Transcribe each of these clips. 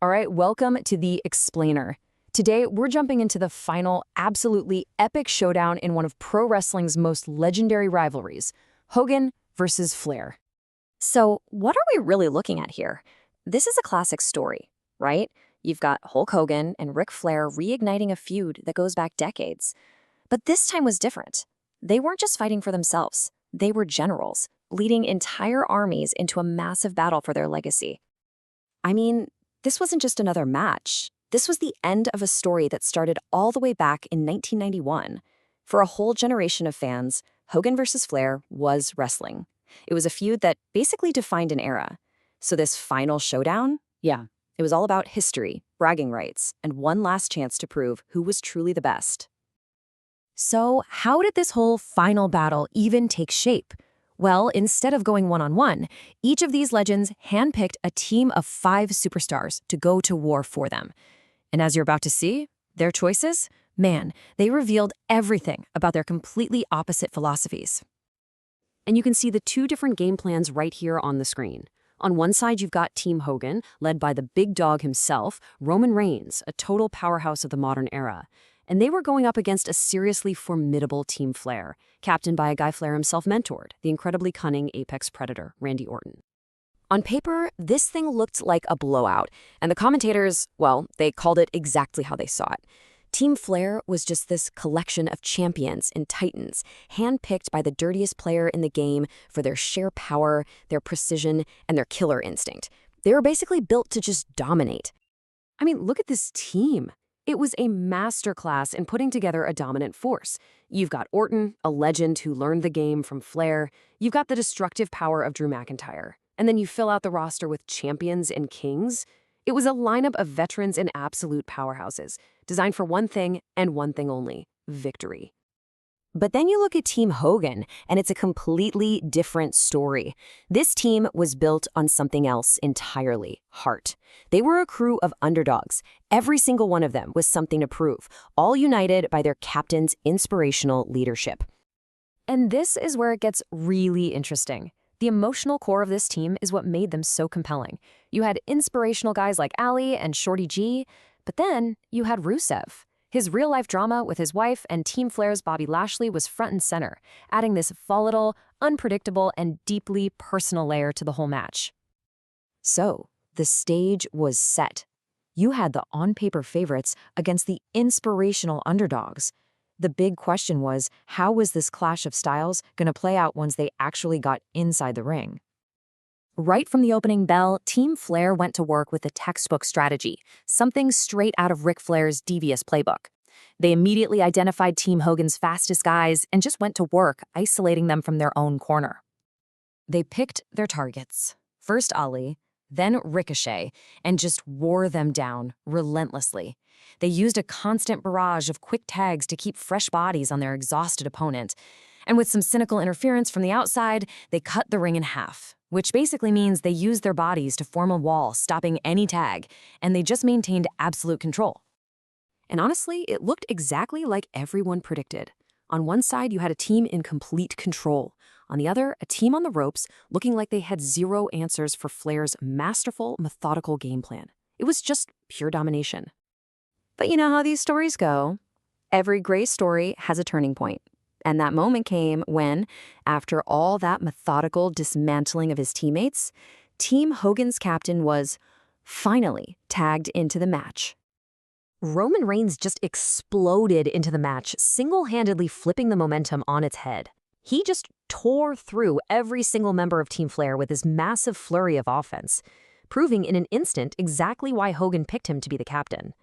All right, welcome to The Explainer. Today, we're jumping into the final, absolutely epic showdown in one of pro wrestling's most legendary rivalries, Hogan versus Flair. So, what are we really looking at here? This is a classic story, right? You've got Hulk Hogan and Ric Flair reigniting a feud that goes back decades. But this time was different. They weren't just fighting for themselves, they were generals, leading entire armies into a massive battle for their legacy. I mean, this wasn't just another match. This was the end of a story that started all the way back in 1991. For a whole generation of fans, Hogan versus Flair was wrestling. It was a feud that basically defined an era. So this final showdown, yeah, it was all about history, bragging rights, and one last chance to prove who was truly the best. So, how did this whole final battle even take shape? Well, instead of going one-on-one, each of these legends handpicked a team of 5 superstars to go to war for them. And as you're about to see, their choices, man, they revealed everything about their completely opposite philosophies. And you can see the 2 different game plans right here on the screen. On one side, you've got Team Hogan, led by the big dog himself, Roman Reigns, a total powerhouse of the modern era. And they were going up against a seriously formidable Team Flair, captained by a guy Flair himself mentored, the incredibly cunning apex predator, Randy Orton. On paper, this thing looked like a blowout, and the commentators, well, they called it exactly how they saw it. Team Flair was just this collection of champions and titans, handpicked by the dirtiest player in the game for their sheer power, their precision, and their killer instinct. They were basically built to just dominate. I mean, look at this team. It was a masterclass in putting together a dominant force. You've got Orton, a legend who learned the game from Flair. You've got the destructive power of Drew McIntyre. And then you fill out the roster with champions and kings. It was a lineup of veterans and absolute powerhouses, designed for one thing and one thing only: victory. But then you look at Team Hogan, and it's a completely different story. This team was built on something else entirely: heart. They were a crew of underdogs. Every single one of them was something to prove, all united by their captain's inspirational leadership. And this is where it gets really interesting. The emotional core of this team is what made them so compelling. You had inspirational guys like Ali and Shorty G, but then you had Rusev. His real-life drama with his wife and Team Flair's Bobby Lashley was front and center, adding this volatile, unpredictable, and deeply personal layer to the whole match. So, the stage was set. You had the on-paper favorites against the inspirational underdogs. The big question was, how was this clash of styles going to play out once they actually got inside the ring? Right from the opening bell, Team Flair went to work with a textbook strategy, something straight out of Ric Flair's devious playbook. They immediately identified Team Hogan's fastest guys and just went to work, isolating them from their own corner. They picked their targets, first Ali, then Ricochet, and just wore them down relentlessly. They used a constant barrage of quick tags to keep fresh bodies on their exhausted opponent. And with some cynical interference from the outside, they cut the ring in half, which basically means they used their bodies to form a wall, stopping any tag, and they just maintained absolute control. And honestly, it looked exactly like everyone predicted. On one side, you had a team in complete control. On the other, a team on the ropes, looking like they had zero answers for Flair's masterful, methodical game plan. It was just pure domination. But you know how these stories go. Every great story has a turning point. And that moment came when, after all that methodical dismantling of his teammates, Team Hogan's captain was finally tagged into the match. Roman Reigns just exploded into the match, single-handedly flipping the momentum on its head. He just tore through every single member of Team Flair with his massive flurry of offense, proving in an instant exactly why Hogan picked him to be the captain.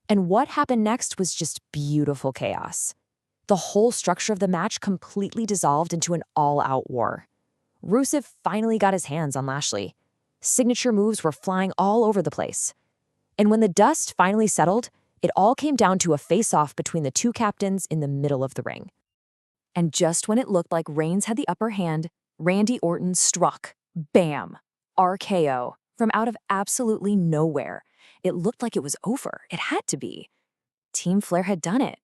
And what happened next was just beautiful chaos. The whole structure of the match completely dissolved into an all-out war. Rusev finally got his hands on Lashley. Signature moves were flying all over the place. And when the dust finally settled, it all came down to a face-off between the 2 captains in the middle of the ring. And just when it looked like Reigns had the upper hand, Randy Orton struck. Bam! RKO. From out of absolutely nowhere. It looked like it was over. It had to be. Team Flair had done it.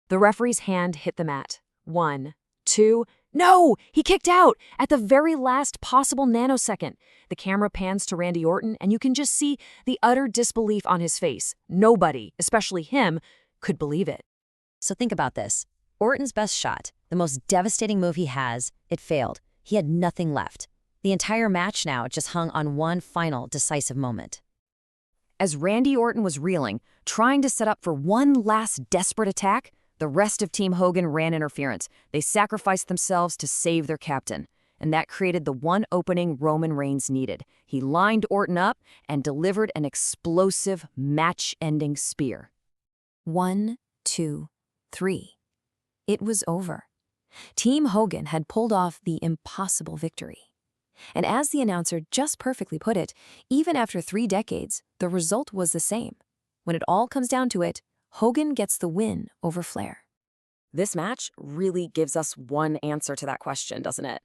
The referee's hand hit the mat. 1, 2, No, he kicked out at the very last possible nanosecond. The camera pans to Randy Orton, and you can just see the utter disbelief on his face. Nobody, especially him, could believe it. So think about this. Orton's best shot, the most devastating move he has, it failed. He had nothing left. The entire match now just hung on one final decisive moment. As Randy Orton was reeling, trying to set up for one last desperate attack, the rest of Team Hogan ran interference. They sacrificed themselves to save their captain. And that created the one opening Roman Reigns needed. He lined Orton up and delivered an explosive, match-ending spear. 1, 2, 3. It was over. Team Hogan had pulled off the impossible victory. And as the announcer just perfectly put it, even after 3 decades, the result was the same. When it all comes down to it, Hogan gets the win over Flair. This match really gives us one answer to that question, doesn't it?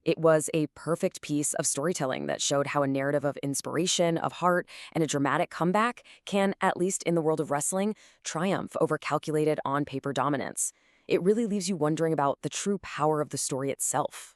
It was a perfect piece of storytelling that showed how a narrative of inspiration, of heart, and a dramatic comeback can, at least in the world of wrestling, triumph over calculated on-paper dominance. It really leaves you wondering about the true power of the story itself.